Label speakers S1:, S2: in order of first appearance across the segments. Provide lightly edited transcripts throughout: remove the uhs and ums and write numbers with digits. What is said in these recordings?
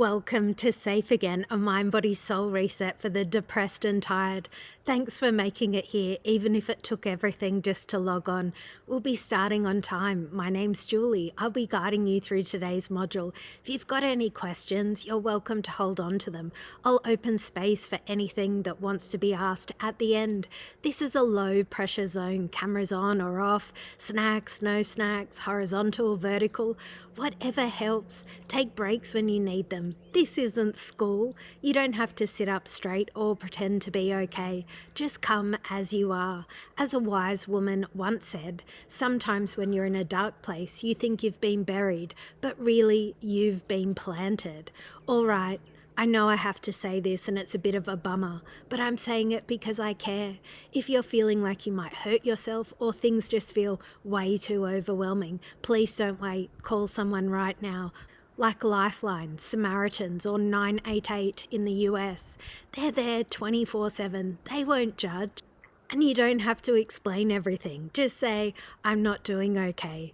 S1: Welcome to Safe Again, a mind, body, soul reset for the depressed and tired. Thanks for making it here, even if it took everything just to log on. We'll be starting on time. My name's Julie. I'll be guiding you through today's module. If you've got any questions, you're welcome to hold on to them. I'll open space for anything that wants to be asked at the end. This is a low pressure zone. Cameras on or off, snacks, no snacks, horizontal, vertical, whatever helps. Take breaks when you need them. This isn't school. You don't have to sit up straight or pretend to be okay. Just come as you are. As a wise woman once said, sometimes when you're in a dark place, you think you've been buried, but really you've been planted. All right. I know I have to say this and it's a bit of a bummer, but I'm saying it because I care. If you're feeling like you might hurt yourself or things just feel way too overwhelming, please don't wait. Call someone right now. Like Lifeline, Samaritans, or 988 in the US. They're there 24/7. They won't judge. And you don't have to explain everything. Just say, I'm not doing okay.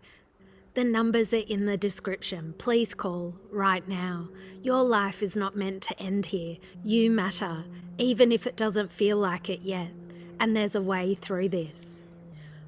S1: The numbers are in the description. Please call right now. Your life is not meant to end here. You matter, even if it doesn't feel like it yet. And there's a way through this.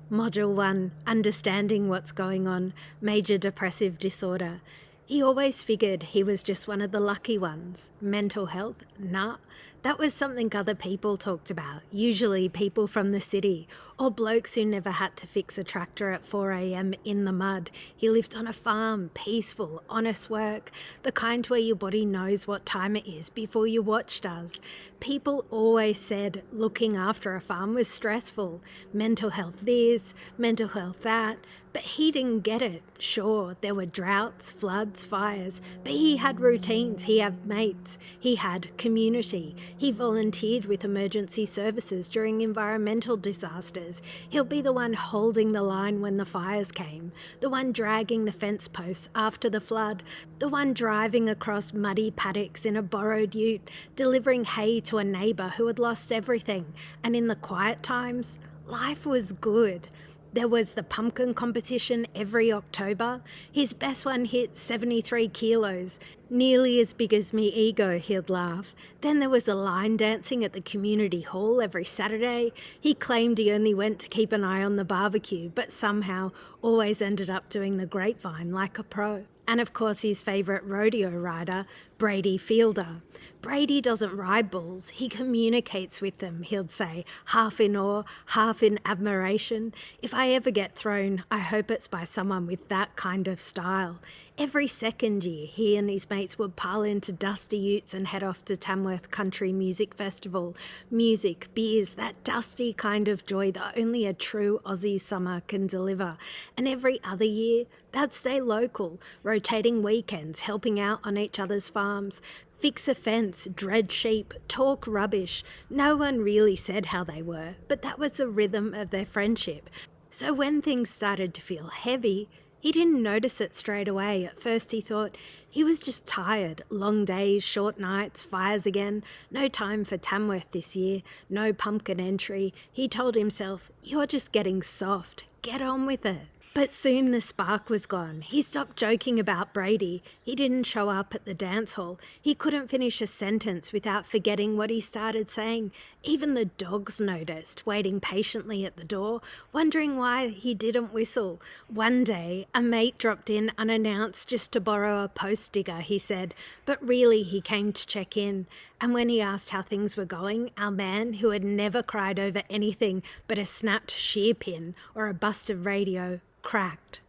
S1: Module 1, Understanding What's Going On, Major Depressive Disorder. He always figured he was just one of the lucky ones. Mental health? Nah. That was something other people talked about, usually people from the city, or blokes who never had to fix a tractor at 4 a.m. in the mud. He lived on a farm, peaceful, honest work, the kind where your body knows what time it is before your watch does. People always said looking after a farm was stressful. Mental health this, mental health that. But he didn't get it. Sure, there were droughts, floods, fires, but he had routines, he had mates, he had community. He volunteered with emergency services during environmental disasters. He'll be the one holding the line when the fires came, the one dragging the fence posts after the flood, the one driving across muddy paddocks in a borrowed ute, delivering hay to a neighbour who had lost everything. And in the quiet times, life was good. There was the pumpkin competition every October. His best one hit 73 kilos, nearly as big as me ego, he'd laugh. Then there was a line dancing at the community hall every Saturday. He claimed he only went to keep an eye on the barbecue, but somehow always ended up doing the grapevine like a pro. And of course his favourite rodeo rider, Brady Fielder. Brady doesn't ride bulls, he communicates with them, he'd say, half in awe, half in admiration. If I ever get thrown, I hope it's by someone with that kind of style. Every second year, he and his mates would pile into dusty utes and head off to Tamworth Country Music Festival. Music, beers, that dusty kind of joy that only a true Aussie summer can deliver. And every other year, they'd stay local, rotating weekends, helping out on each other's farms, fix a fence, dread sheep, talk rubbish. No one really said how they were, but that was the rhythm of their friendship. So when things started to feel heavy, he didn't notice it straight away. At first he thought he was just tired. Long days, short nights, fires again. No time for Tamworth this year. No pumpkin entry. He told himself, you're just getting soft. Get on with it. But soon the spark was gone. He stopped joking about Brady. He didn't show up at the dance hall. He couldn't finish a sentence without forgetting what he started saying. Even the dogs noticed, waiting patiently at the door, wondering why he didn't whistle. One day, a mate dropped in unannounced just to borrow a post digger, he said, but really he came to check in. And when he asked how things were going, our man, who had never cried over anything but a snapped shear pin or a busted radio, cracked.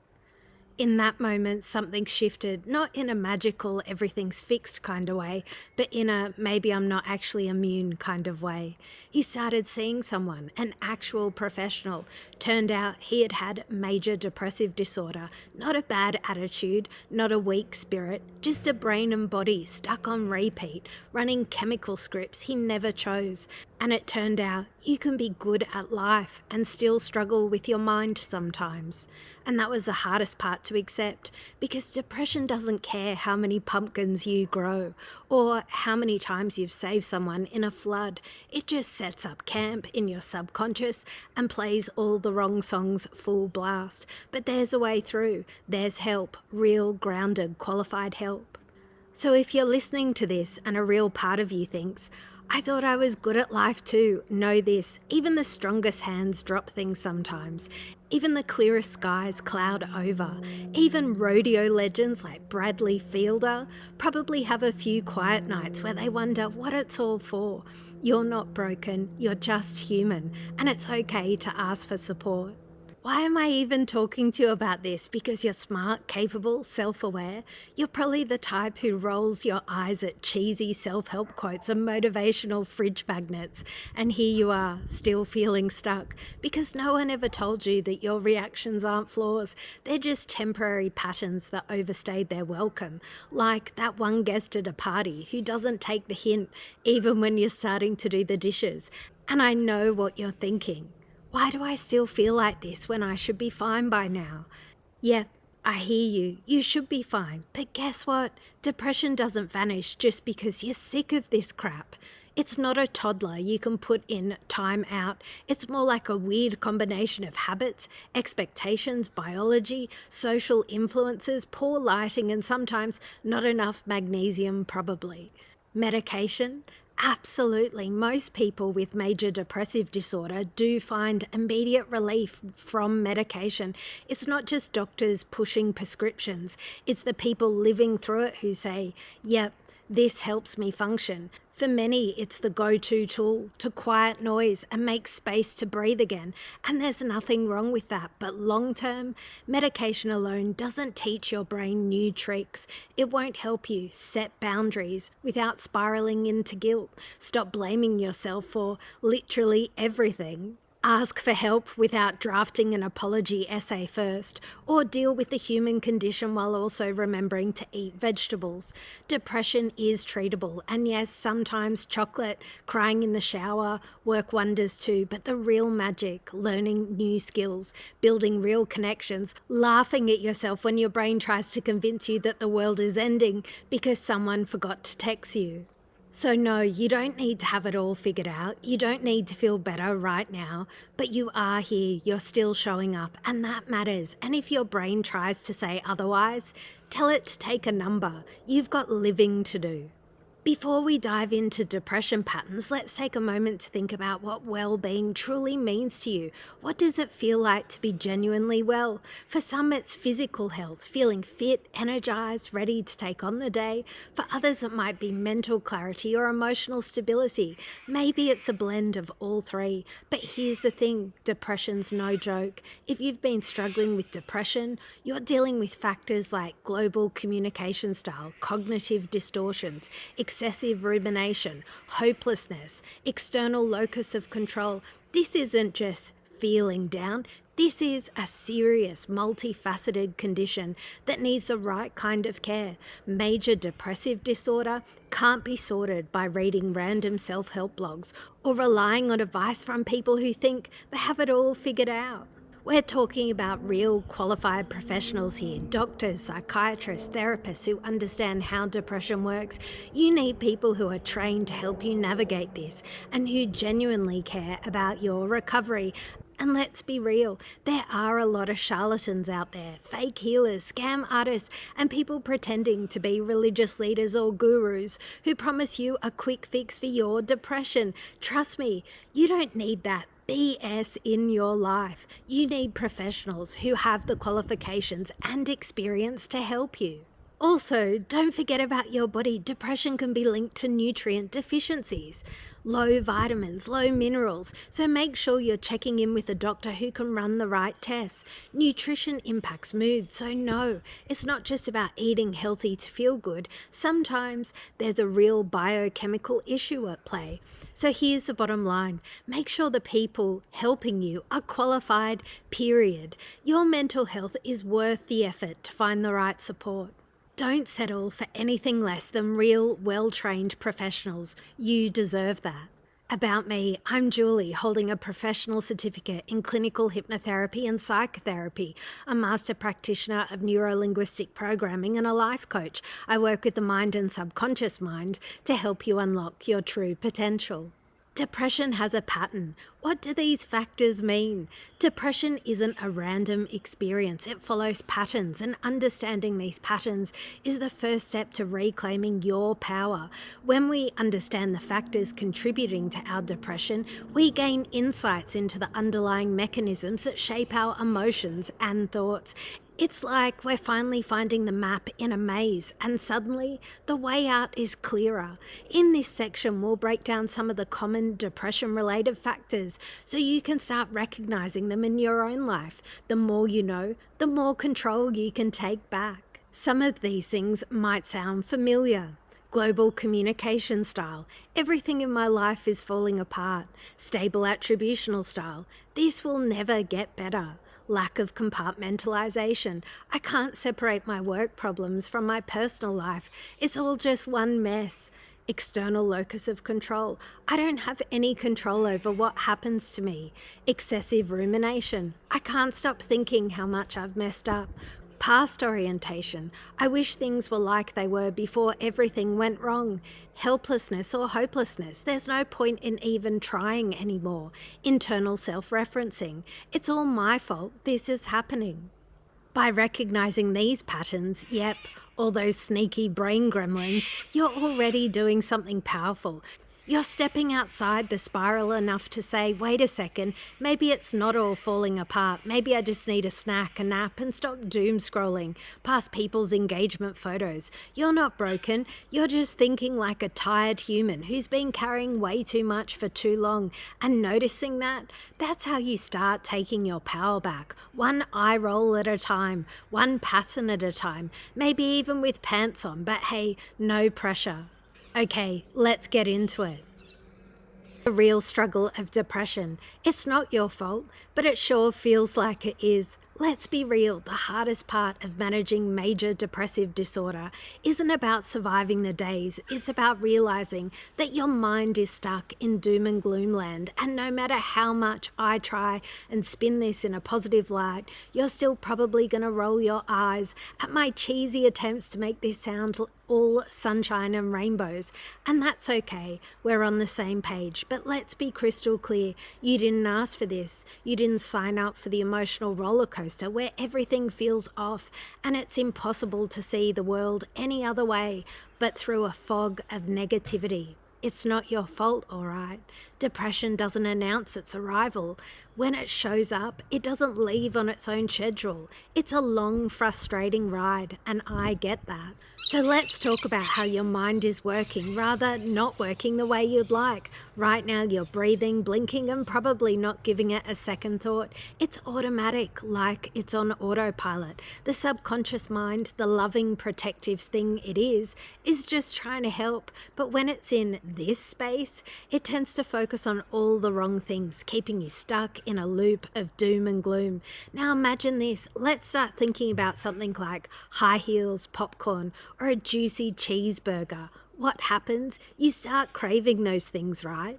S1: In that moment, something shifted, not in a magical, everything's fixed kind of way, but in a maybe I'm not actually immune kind of way. He started seeing someone, an actual professional. Turned out he had had major depressive disorder, not a bad attitude, not a weak spirit, just a brain and body stuck on repeat, running chemical scripts he never chose. And it turned out you can be good at life and still struggle with your mind sometimes. And that was the hardest part to accept, because depression doesn't care how many pumpkins you grow or how many times you've saved someone in a flood. It just sets up camp in your subconscious and plays all the wrong songs full blast. But there's a way through. There's help, real, grounded, qualified help. So if you're listening to this and a real part of you thinks, I thought I was good at life too, know this, even the strongest hands drop things sometimes. Even the clearest skies cloud over. Even rodeo legends like Bradley Fielder probably have a few quiet nights where they wonder what it's all for. You're not broken, you're just human, and it's okay to ask for support. Why am I even talking to you about this? Because you're smart, capable, self-aware? You're probably the type who rolls your eyes at cheesy self-help quotes and motivational fridge magnets. And here you are, still feeling stuck. Because no one ever told you that your reactions aren't flaws. They're just temporary patterns that overstayed their welcome. Like that one guest at a party who doesn't take the hint even when you're starting to do the dishes. And I know what you're thinking. Why do I still feel like this when I should be fine by now? Yeah, I hear you. You should be fine. But guess what? Depression doesn't vanish just because you're sick of this crap. It's not a toddler you can put in time out. It's more like a weird combination of habits, expectations, biology, social influences, poor lighting, and sometimes not enough magnesium, probably. Medication? Absolutely. Most people with major depressive disorder do find immediate relief from medication. It's not just doctors pushing prescriptions, it's the people living through it who say, yep, this helps me function. For many, it's the go-to tool to quiet noise and make space to breathe again. And there's nothing wrong with that. But long-term, medication alone doesn't teach your brain new tricks. It won't help you set boundaries without spiraling into guilt. Stop blaming yourself for literally everything. Ask for help without drafting an apology essay first, or deal with the human condition while also remembering to eat vegetables. Depression is treatable, and yes, sometimes chocolate, crying in the shower work wonders too, but the real magic, learning new skills, building real connections, laughing at yourself when your brain tries to convince you that the world is ending because someone forgot to text you. So no, you don't need to have it all figured out. You don't need to feel better right now, but you are here, you're still showing up, and that matters. And if your brain tries to say otherwise, tell it to take a number. You've got living to do. Before we dive into depression patterns, let's take a moment to think about what well-being truly means to you. What does it feel like to be genuinely well? For some, it's physical health, feeling fit, energized, ready to take on the day. For others, it might be mental clarity or emotional stability. Maybe it's a blend of all three. But here's the thing, depression's no joke. If you've been struggling with depression, you're dealing with factors like global communication style, cognitive distortions, excessive rumination, hopelessness, external locus of control. This isn't just feeling down. This is a serious, multifaceted condition that needs the right kind of care. Major depressive disorder can't be sorted by reading random self-help blogs or relying on advice from people who think they have it all figured out. We're talking about real qualified professionals here, doctors, psychiatrists, therapists who understand how depression works. You need people who are trained to help you navigate this and who genuinely care about your recovery. And let's be real, there are a lot of charlatans out there, fake healers, scam artists, and people pretending to be religious leaders or gurus who promise you a quick fix for your depression. Trust me, you don't need that BS in your life. You need professionals who have the qualifications and experience to help you. Also, don't forget about your body. Depression can be linked to nutrient deficiencies, low vitamins, low minerals, so make sure you're checking in with a doctor who can run the right tests. Nutrition impacts mood, so no, it's not just about eating healthy to feel good. Sometimes there's a real biochemical issue at play. So here's the bottom line. Make sure the people helping you are qualified, period. Your mental health is worth the effort to find the right support. Don't settle for anything less than real, well-trained professionals. You deserve that. About me, I'm Julie, holding a professional certificate in clinical hypnotherapy and psychotherapy, a master practitioner of neuro-linguistic programming and a life coach. I work with the mind and subconscious mind to help you unlock your true potential. Depression has a pattern. What do these factors mean? Depression isn't a random experience. It follows patterns, and understanding these patterns is the first step to reclaiming your power. When we understand the factors contributing to our depression, we gain insights into the underlying mechanisms that shape our emotions and thoughts. It's like we're finally finding the map in a maze, and suddenly the way out is clearer. In this section, we'll break down some of the common depression-related factors so you can start recognizing them in your own life. The more you know, the more control you can take back. Some of these things might sound familiar. Global communication style. Everything in my life is falling apart. Stable attributional style. This will never get better. Lack of compartmentalization. I can't separate my work problems from my personal life. It's all just one mess. External locus of control. I don't have any control over what happens to me. Excessive rumination. I can't stop thinking how much I've messed up. Past orientation. I wish things were like they were before everything went wrong. Helplessness or hopelessness. There's no point in even trying anymore. Internal self-referencing. It's all my fault. This is happening. By recognizing these patterns, yep, all those sneaky brain gremlins, you're already doing something powerful. You're stepping outside the spiral enough to say, wait a second, maybe it's not all falling apart. Maybe I just need a snack, a nap, and stop doom scrolling past people's engagement photos. You're not broken. You're just thinking like a tired human who's been carrying way too much for too long. And noticing that, that's how you start taking your power back. One eye roll at a time, one pattern at a time, maybe even with pants on, but hey, no pressure. Okay, let's get into it. The real struggle of depression. It's not your fault, but it sure feels like it is. Let's be real, the hardest part of managing major depressive disorder isn't about surviving the days, it's about realizing that your mind is stuck in doom and gloom land, and no matter how much I try and spin this in a positive light, you're still probably going to roll your eyes at my cheesy attempts to make this sound all sunshine and rainbows, and that's okay, we're on the same page. But let's be crystal clear, you didn't ask for this, you didn't sign up for the emotional roller coaster where everything feels off and it's impossible to see the world any other way but through a fog of negativity. It's not your fault, all right? Depression doesn't announce its arrival. When it shows up, it doesn't leave on its own schedule. It's a long, frustrating ride, and I get that. So let's talk about how your mind is working, rather not working the way you'd like. Right now you're breathing, blinking, and probably not giving it a second thought. It's automatic, like it's on autopilot. The subconscious mind, the loving, protective thing it is just trying to help. But when it's in this space, it tends to focus on all the wrong things, keeping you stuck in a loop of doom and gloom. Now imagine this. Let's start thinking about something like high heels, popcorn, or a juicy cheeseburger. What happens? You start craving those things, right?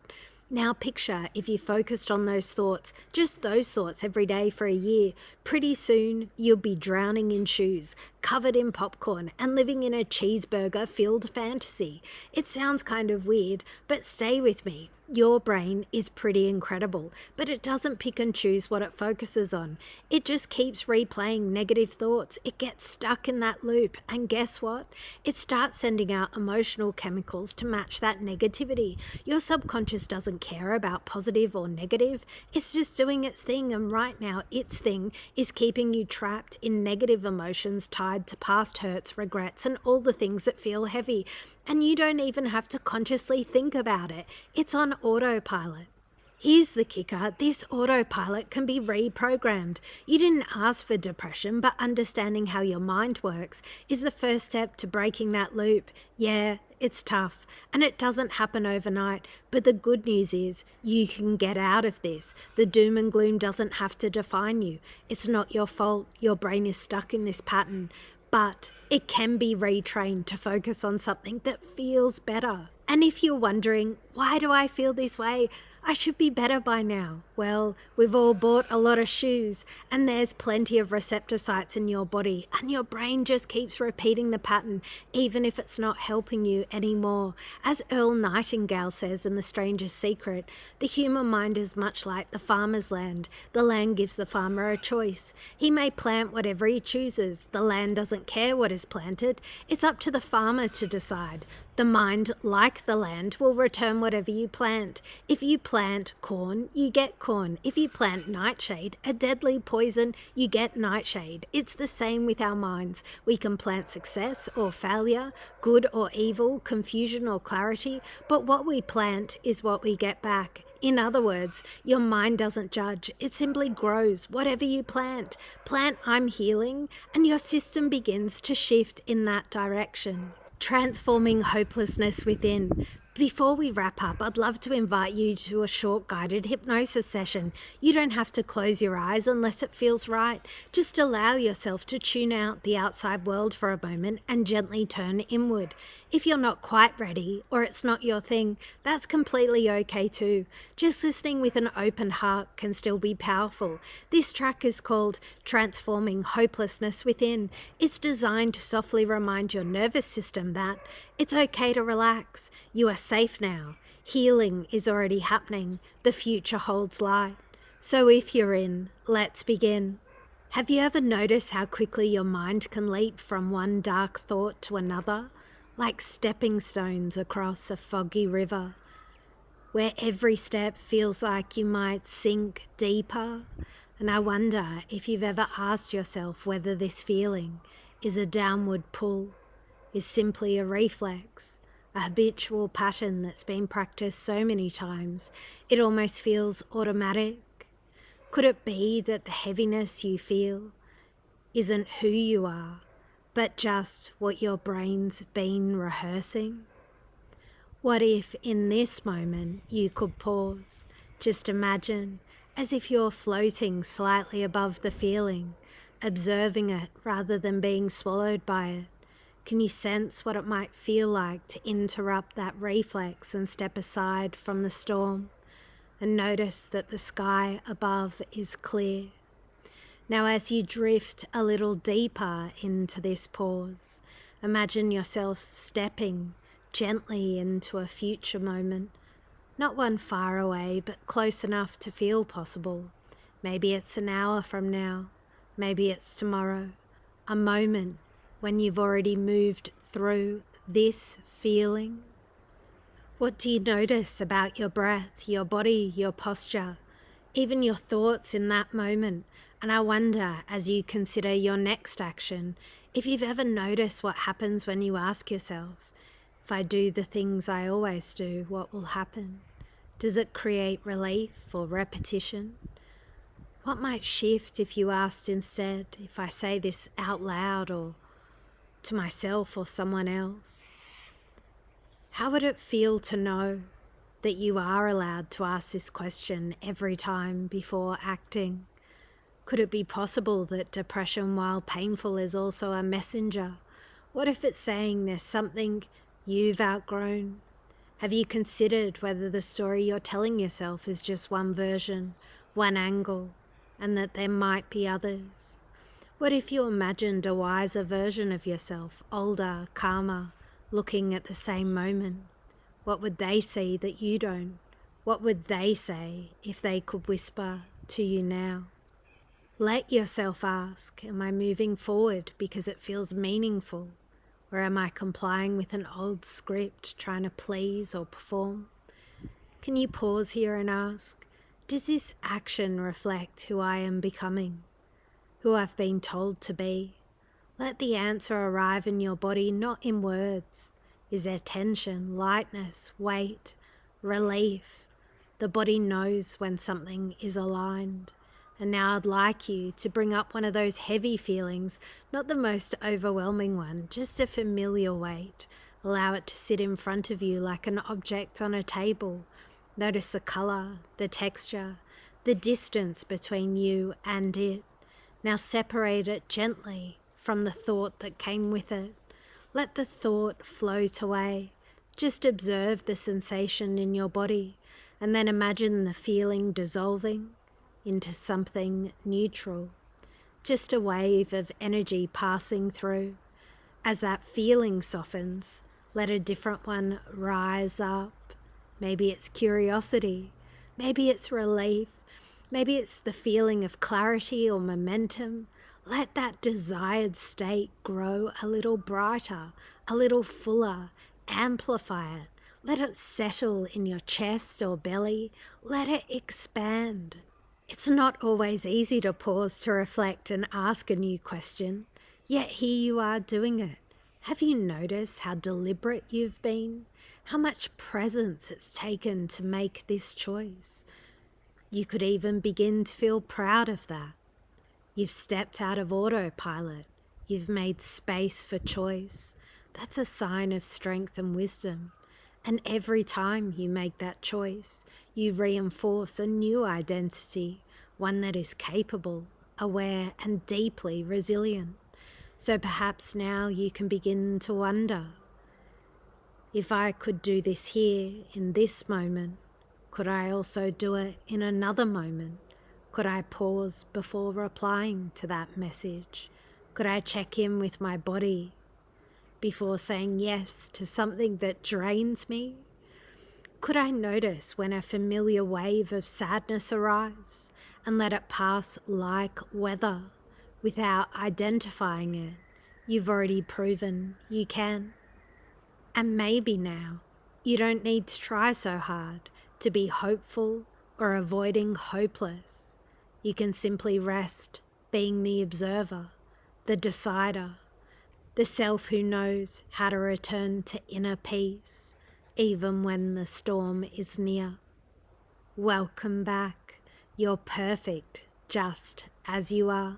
S1: Now picture if you focused on those thoughts, just those thoughts every day for a year, pretty soon you'll be drowning in shoes, covered in popcorn, and living in a cheeseburger-filled fantasy. It sounds kind of weird, but stay with me. Your brain is pretty incredible, but it doesn't pick and choose what it focuses on. It just keeps replaying negative thoughts. It gets stuck in that loop, and guess what? It starts sending out emotional chemicals to match that negativity. Your subconscious doesn't care about positive or negative. It's just doing its thing, and right now its thing is keeping you trapped in negative emotions tied to past hurts, regrets, and all the things that feel heavy. And you don't even have to consciously think about it. It's on autopilot. Here's the kicker, this autopilot can be reprogrammed. You didn't ask for depression, but understanding how your mind works is the first step to breaking that loop. Yeah, it's tough, and it doesn't happen overnight, but the good news is you can get out of this. The doom and gloom doesn't have to define you. It's not your fault. Your brain is stuck in this pattern, but it can be retrained to focus on something that feels better. And if you're wondering, why do I feel this way? I should be better by now. Well, we've all bought a lot of shoes, and there's plenty of receptor sites in your body, and your brain just keeps repeating the pattern, even if it's not helping you anymore. As Earl Nightingale says in The Stranger's Secret, the human mind is much like the farmer's land. The land gives the farmer a choice. He may plant whatever he chooses. The land doesn't care what is planted. It's up to the farmer to decide. The mind, like the land, will return whatever you plant. If you plant corn, you get corn. If you plant nightshade, a deadly poison, you get nightshade. It's the same with our minds. We can plant success or failure, good or evil, confusion or clarity, but what we plant is what we get back. In other words, your mind doesn't judge. It simply grows whatever you plant. Plant "I'm healing," and your system begins to shift in that direction. Transforming hopelessness within. Before we wrap up, I'd love to invite you to a short guided hypnosis session. You don't have to close your eyes unless it feels right. Just allow yourself to tune out the outside world for a moment and gently turn inward. If you're not quite ready or it's not your thing, that's completely okay too. Just listening with an open heart can still be powerful. This track is called Transforming Hopelessness Within. It's designed to softly remind your nervous system that it's okay to relax. You are safe now. Healing is already happening. The future holds light. So if you're in, let's begin. Have you ever noticed how quickly your mind can leap from one dark thought to another? Like stepping stones across a foggy river, where every step feels like you might sink deeper. And I wonder if you've ever asked yourself whether this feeling is a downward pull, is simply a reflex, a habitual pattern that's been practiced so many times it almost feels automatic. Could it be that the heaviness you feel isn't who you are, but just what your brain's been rehearsing? What if in this moment you could pause? Just imagine as if you're floating slightly above the feeling, observing it rather than being swallowed by it. Can you sense what it might feel like to interrupt that reflex and step aside from the storm and notice that the sky above is clear? Now, as you drift a little deeper into this pause, imagine yourself stepping gently into a future moment, not one far away, but close enough to feel possible. Maybe it's an hour from now, maybe it's tomorrow, a moment when you've already moved through this feeling. What do you notice about your breath, your body, your posture, even your thoughts in that moment? And I wonder, as you consider your next action, if you've ever noticed what happens when you ask yourself, if I do the things I always do, what will happen? Does it create relief or repetition? What might shift if you asked instead, if I say this out loud or to myself or someone else? How would it feel to know that you are allowed to ask this question every time before acting? Could it be possible that depression, while painful, is also a messenger? What if it's saying there's something you've outgrown? Have you considered whether the story you're telling yourself is just one version, one angle, and that there might be others? What if you imagined a wiser version of yourself, older, calmer, looking at the same moment? What would they see that you don't? What would they say if they could whisper to you now? Let yourself ask, am I moving forward because it feels meaningful? Or am I complying with an old script, trying to please or perform? Can you pause here and ask, does this action reflect who I am becoming? Who I've been told to be? Let the answer arrive in your body, not in words. Is there tension, lightness, weight, relief? The body knows when something is aligned. And now I'd like you to bring up one of those heavy feelings, not the most overwhelming one, just a familiar weight. Allow it to sit in front of you like an object on a table. Notice the color, the texture, the distance between you and it. Now separate it gently from the thought that came with it. Let the thought float away. Just observe the sensation in your body. And then imagine the feeling dissolving into something neutral, just a wave of energy passing through. As that feeling softens, let a different one rise up. Maybe it's curiosity, maybe it's relief, maybe it's the feeling of clarity or momentum. Let that desired state grow a little brighter, a little fuller. Amplify it. Let it settle in your chest or belly. Let it expand. It's not always easy to pause to reflect and ask a new question, yet here you are doing it. Have you noticed how deliberate you've been? How much presence it's taken to make this choice? You could even begin to feel proud of that. You've stepped out of autopilot. You've made space for choice. That's a sign of strength and wisdom. And every time you make that choice, you reinforce a new identity, one that is capable, aware, and deeply resilient. So perhaps now you can begin to wonder, if I could do this here in this moment, could I also do it in another moment? Could I pause before replying to that message? Could I check in with my body before saying yes to something that drains me? Could I notice when a familiar wave of sadness arrives and let it pass like weather without identifying it? You've already proven you can. And maybe now you don't need to try so hard to be hopeful or avoiding hopeless. You can simply rest, being the observer, the decider, the self who knows how to return to inner peace, even when the storm is near. Welcome back. You're perfect just as you are.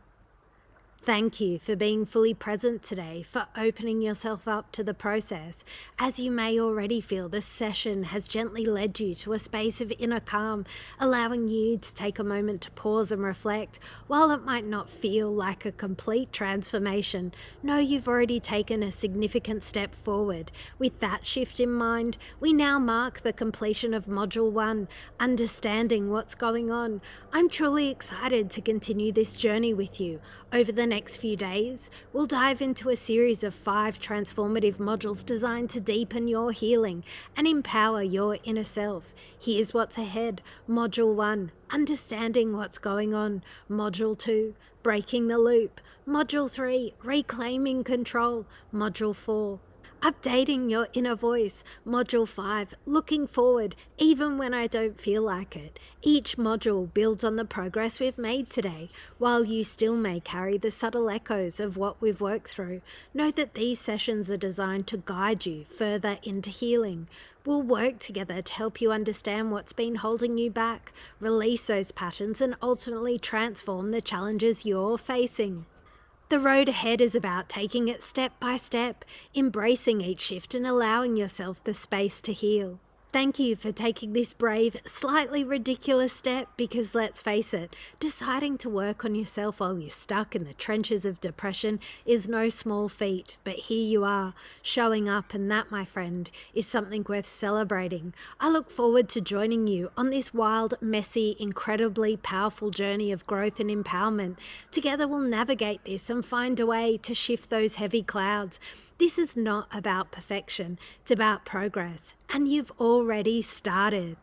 S1: Thank you for being fully present today, for opening yourself up to the process. As you may already feel, this session has gently led you to a space of inner calm, allowing you to take a moment to pause and reflect. While it might not feel like a complete transformation, know you've already taken a significant step forward. With that shift in mind, we now mark the completion of Module 1, understanding what's going on. I'm truly excited to continue this journey with you. Over the next few days, we'll dive into a series of 5 transformative modules designed to deepen your healing and empower your inner self. Here's what's ahead. Module 1, understanding what's going on. Module 2, breaking the loop. Module 3, reclaiming control. Module 4, updating your inner voice. Module 5, looking forward, even when I don't feel like it. Each module builds on the progress we've made today, while you still may carry the subtle echoes of what we've worked through. Know that these sessions are designed to guide you further into healing. We'll work together to help you understand what's been holding you back, release those patterns, and ultimately transform the challenges you're facing. The road ahead is about taking it step by step, embracing each shift and allowing yourself the space to heal. Thank you for taking this brave, slightly ridiculous step because let's face it, deciding to work on yourself while you're stuck in the trenches of depression is no small feat, but here you are, showing up, and that, my friend, is something worth celebrating. I look forward to joining you on this wild, messy, incredibly powerful journey of growth and empowerment. Together we'll navigate this and find a way to shift those heavy clouds. This is not about perfection, it's about progress, and you've already started.